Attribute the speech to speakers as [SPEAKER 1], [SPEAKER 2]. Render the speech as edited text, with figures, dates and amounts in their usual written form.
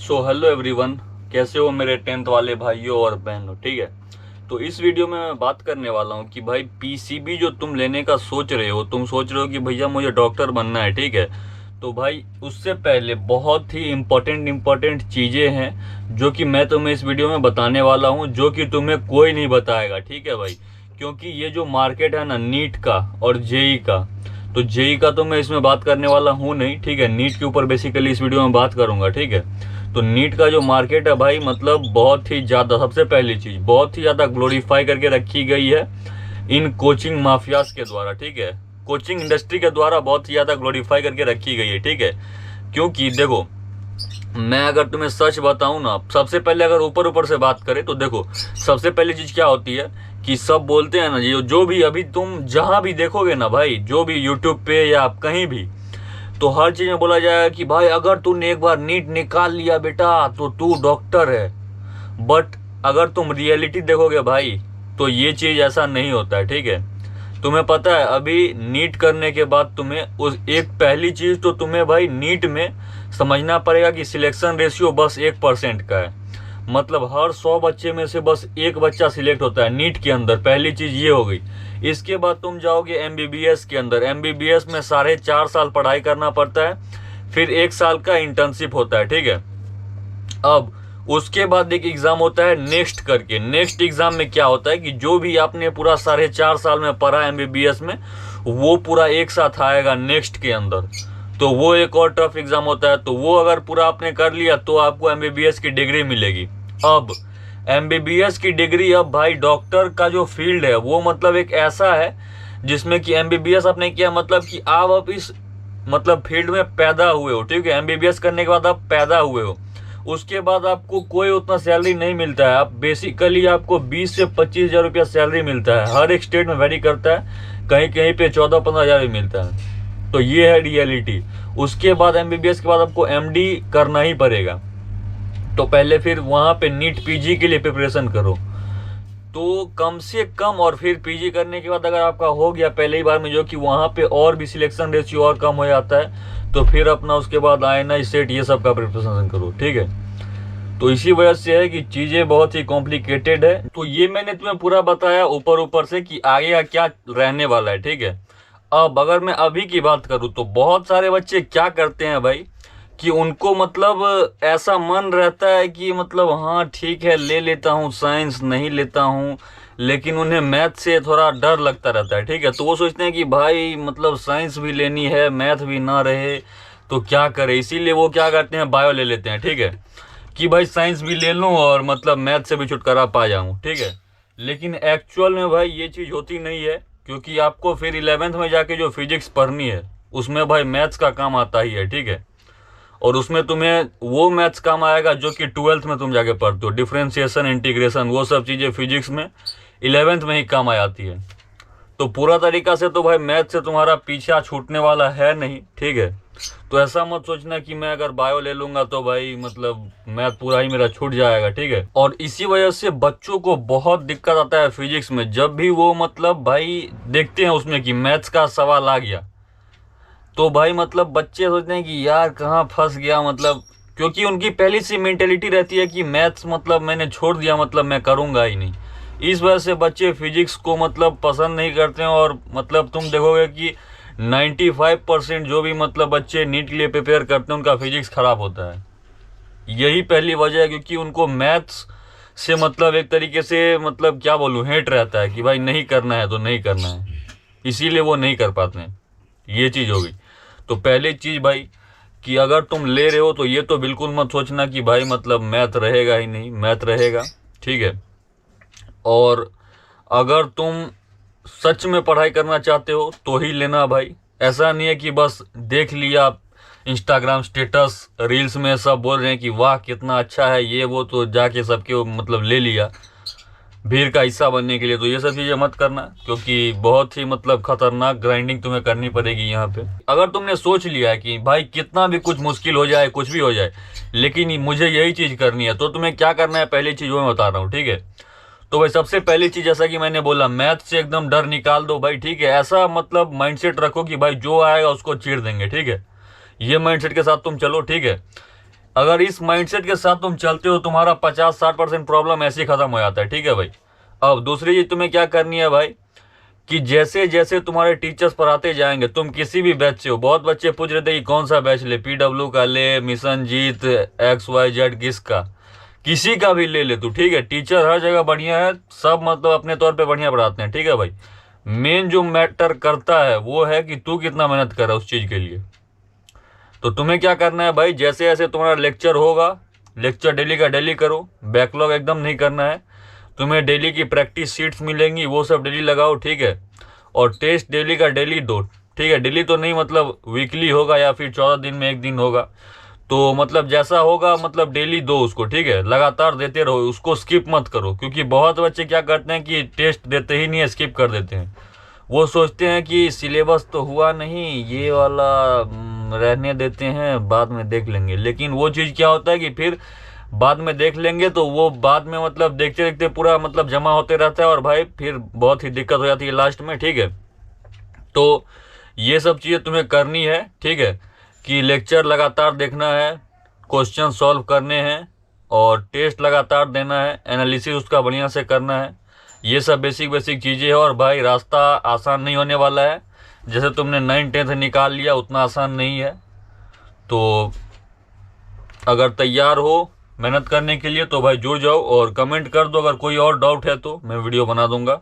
[SPEAKER 1] So hello everyone, कैसे हो मेरे टेंथ वाले भाइयों और बहनों। ठीक है, तो इस वीडियो में मैं बात करने वाला हूँ कि भाई पीसीबी जो तुम लेने का सोच रहे हो, तुम सोच रहे हो कि भैया मुझे डॉक्टर बनना है। ठीक है, तो भाई उससे पहले बहुत ही इम्पोर्टेंट चीज़ें हैं जो कि मैं तुम्हें इस वीडियो में बताने वाला हूँ, जो कि तुम्हें कोई नहीं बताएगा। ठीक है भाई, क्योंकि ये जो मार्केट है ना नीट का और जेई का, तो जेई का तो मैं इसमें बात करने वाला हूँ नहीं। ठीक है, नीट के ऊपर बेसिकली इस वीडियो में बात करूंगा। ठीक है, तो नीट का जो मार्केट है भाई, मतलब बहुत ही ज़्यादा, सबसे पहली चीज़ बहुत ही ज़्यादा ग्लोरीफाई करके रखी गई है इन कोचिंग माफियाज के द्वारा। ठीक है, कोचिंग इंडस्ट्री के द्वारा बहुत ही ज़्यादा ग्लोरीफाई करके रखी गई है। ठीक है, क्योंकि देखो, मैं अगर तुम्हें सच बताऊं ना, सबसे पहले अगर ऊपर ऊपर से बात करें तो देखो, सबसे पहली चीज़ क्या होती है कि सब बोलते हैं ना, जो भी अभी तुम जहां भी देखोगे ना भाई, जो भी यूट्यूब पे या कहीं भी, तो हर चीज में बोला जाएगा कि भाई अगर तूने एक बार नीट निकाल लिया बेटा तो तू डॉक्टर है। बट अगर तुम रियलिटी देखोगे भाई, तो ये चीज ऐसा नहीं होता है। ठीक है, तुम्हें पता है अभी नीट करने के बाद तुम्हें उस एक पहली चीज तो तुम्हें भाई नीट में समझना पड़ेगा कि सिलेक्शन रेशियो बस 1% का है। मतलब हर 100 बच्चे में से बस एक बच्चा सिलेक्ट होता है नीट के अंदर। पहली चीज ये हो गई। इसके बाद तुम जाओगे एमबीबीएस के अंदर। एमबीबीएस में 4.5 साल पढ़ाई करना पड़ता है, फिर 1 साल का इंटर्नशिप होता है। ठीक है, अब उसके बाद एक एग्जाम होता है नेक्स्ट करके। नेक्स्ट एग्जाम में क्या होता है कि जो भी आपने पूरा 4.5 साल में पढ़ा एमबीबीएस में, वो पूरा एक साथ आएगा नेक्स्ट के अंदर। तो वो एक और टफ एग्जाम होता है, तो वो अगर पूरा आपने कर लिया तो आपको एमबीबीएस की डिग्री मिलेगी। अब एमबीबीएस की डिग्री, अब भाई डॉक्टर का जो फील्ड है वो मतलब एक ऐसा है जिसमें कि एमबीबीएस आपने किया मतलब कि आप अब इस मतलब फील्ड में पैदा हुए हो। ठीक है, एमबीबीएस करने के बाद आप पैदा हुए हो, उसके बाद आपको कोई उतना सैलरी नहीं मिलता है। आप बेसिकली आपको 20 से 25 हज़ार रुपया सैलरी मिलता है। हर एक स्टेट में वेरी करता है, कहीं कहीं पे 14-15 हज़ार भी मिलता है। तो ये है रियलिटी। उसके बाद एमबीबीएस के बाद आपको एमडी करना ही पड़ेगा। तो पहले फिर वहाँ पे नीट पीजी के लिए प्रिपरेशन करो, तो कम से कम, और फिर पीजी करने के बाद अगर आपका हो गया पहले ही बार में, जो कि वहाँ पे और भी सिलेक्शन रेशियो और कम हो जाता है, तो फिर अपना उसके बाद आईएनआई सेट ये सब का प्रिपरेशन करो। ठीक है, तो इसी वजह से है कि चीज़ें बहुत ही कॉम्प्लिकेटेड है। तो ये मैंने तुम्हें पूरा बताया ऊपर ऊपर से कि आगे का क्या रहने वाला है। ठीक है, अब अगर मैं अभी की बात करूँ तो बहुत सारे बच्चे क्या करते हैं भाई कि उनको मतलब ऐसा मन रहता है कि मतलब हाँ ठीक है ले लेता हूँ साइंस, नहीं लेता हूँ, लेकिन उन्हें मैथ से थोड़ा डर लगता रहता है। ठीक है, तो वो सोचते हैं कि भाई मतलब साइंस भी लेनी है, मैथ भी ना रहे तो क्या करे, इसीलिए वो क्या करते हैं बायो ले लेते हैं। ठीक है, कि भाई साइंस भी ले लूँ और मतलब मैथ से भी छुटकारा पा जाऊँ। ठीक है, लेकिन एक्चुअल में भाई ये चीज़ होती नहीं है, क्योंकि आपको फिर 11th में जाके जो फिजिक्स पढ़नी है उसमें भाई मैथ्स का काम आता ही है। ठीक है, और उसमें तुम्हें वो मैथ्स काम आएगा जो कि 12th में तुम जाके पढ़ते हो। डिफरेंशिएशन, इंटीग्रेशन, वो सब चीज़ें फिजिक्स में 11th में ही काम आ जाती है। तो पूरा तरीका से तो भाई मैथ से तुम्हारा पीछा छूटने वाला है नहीं। ठीक है, तो ऐसा मत सोचना कि मैं अगर बायो ले लूंगा तो भाई मतलब मैथ पूरा ही मेरा छूट जाएगा। ठीक है, और इसी वजह से बच्चों को बहुत दिक्कत आता है फिजिक्स में। जब भी वो मतलब भाई देखते हैं उसमें कि मैथ्स का सवाल आ गया, तो भाई मतलब बच्चे सोचते हैं कि यार कहाँ फंस गया, मतलब क्योंकि उनकी पहली सी मेंटेलिटी रहती है कि मैथ्स मतलब मैंने छोड़ दिया, मतलब मैं करूँगा ही नहीं। इस वजह से बच्चे फिजिक्स को मतलब पसंद नहीं करते हैं। और मतलब तुम देखोगे कि 95% जो भी मतलब बच्चे नीट के लिए प्रिपेयर करते हैं उनका फिजिक्स खराब होता है। यही पहली वजह है, क्योंकि उनको मैथ्स से मतलब एक तरीके से मतलब क्या बोलूँ, हेट रहता है कि भाई नहीं करना है तो नहीं करना है, इसीलिए वो नहीं कर पाते हैं। ये चीज़ होगी। तो पहली चीज़ भाई कि अगर तुम ले रहे हो तो ये तो बिल्कुल मत सोचना कि भाई मतलब मैथ रहेगा ही नहीं, मैथ रहेगा। ठीक है, और अगर तुम सच में पढ़ाई करना चाहते हो तो ही लेना भाई। ऐसा नहीं है कि बस देख लिया इंस्टाग्राम स्टेटस रील्स में सब बोल रहे हैं कि वाह कितना अच्छा है ये वो, तो जाके सबके मतलब ले लिया भीड़ का हिस्सा बनने के लिए। तो ये सब चीज़ें मत करना, क्योंकि बहुत ही मतलब खतरनाक ग्राइंडिंग तुम्हें करनी पड़ेगी यहाँ पे। अगर तुमने सोच लिया है कि भाई कितना भी कुछ मुश्किल हो जाए, कुछ भी हो जाए, लेकिन मुझे यही चीज़ करनी है, तो तुम्हें क्या करना है पहली चीज़ वो मैं बता रहा हूँ। ठीक है, तो भाई सबसे पहली चीज़ जैसा कि मैंने बोला, मैथ से एकदम डर निकाल दो भाई। ठीक है, ऐसा मतलब माइंडसेट रखो कि भाई जो आएगा उसको चीर देंगे। ठीक है, ये माइंडसेट के साथ तुम चलो। ठीक है, अगर इस माइंडसेट के साथ तुम चलते हो, तुम्हारा 50-60% प्रॉब्लम ऐसे ही खत्म हो जाता है, ठीक है भाई। अब दूसरी चीज तुम्हें क्या करनी है भाई, कि जैसे जैसे तुम्हारे टीचर्स पढ़ाते जाएंगे, तुम किसी भी बैच से हो, बहुत बच्चे पूछ रहे थे कि कौन सा बैच ले, PW का ले, मिशन जीत, XYZ, किसका, किसी का भी ले ले तू, ठीक है। टीचर हर जगह बढ़िया है, सब मतलब अपने तौर पे बढ़िया पढ़ाते हैं, ठीक है भाई। मेन जो मैटर करता है वो है कि तू कितना मेहनत कर रहा है उस चीज के लिए। तो तुम्हें क्या करना है भाई, जैसे जैसे तुम्हारा लेक्चर होगा, लेक्चर डेली का डेली करो, बैकलॉग एकदम नहीं करना है। तुम्हें डेली की प्रैक्टिस शीट्स मिलेंगी, वो सब डेली लगाओ, ठीक है। और टेस्ट डेली का डेली दो, ठीक है। डेली तो नहीं, मतलब वीकली होगा या फिर 14 दिन में एक दिन होगा, तो मतलब जैसा होगा, मतलब डेली दो उसको, ठीक है। लगातार देते रहो, उसको स्किप मत करो, क्योंकि बहुत बच्चे क्या करते हैं कि टेस्ट देते ही नहीं है, स्किप कर देते हैं। वो सोचते हैं कि सिलेबस तो हुआ नहीं, ये वाला रहने देते हैं, बाद में देख लेंगे। लेकिन वो चीज़ क्या होता है कि फिर बाद में देख लेंगे, तो वो बाद में मतलब देखते देखते पूरा मतलब जमा होते रहता है, और भाई फिर बहुत ही दिक्कत हो जाती है लास्ट में, ठीक है। तो ये सब चीज़ें तुम्हें करनी है, ठीक है, कि लेक्चर लगातार देखना है, क्वेश्चन सॉल्व करने हैं, और टेस्ट लगातार देना है, एनालिसिस उसका बढ़िया से करना है। ये सब बेसिक बेसिक चीज़ें हैं। और भाई रास्ता आसान नहीं होने वाला है, जैसे तुमने 9th-10th निकाल लिया उतना आसान नहीं है। तो अगर तैयार हो मेहनत करने के लिए तो भाई जुड़ जाओ, और कमेंट कर दो अगर कोई और डाउट है तो मैं वीडियो बना दूंगा।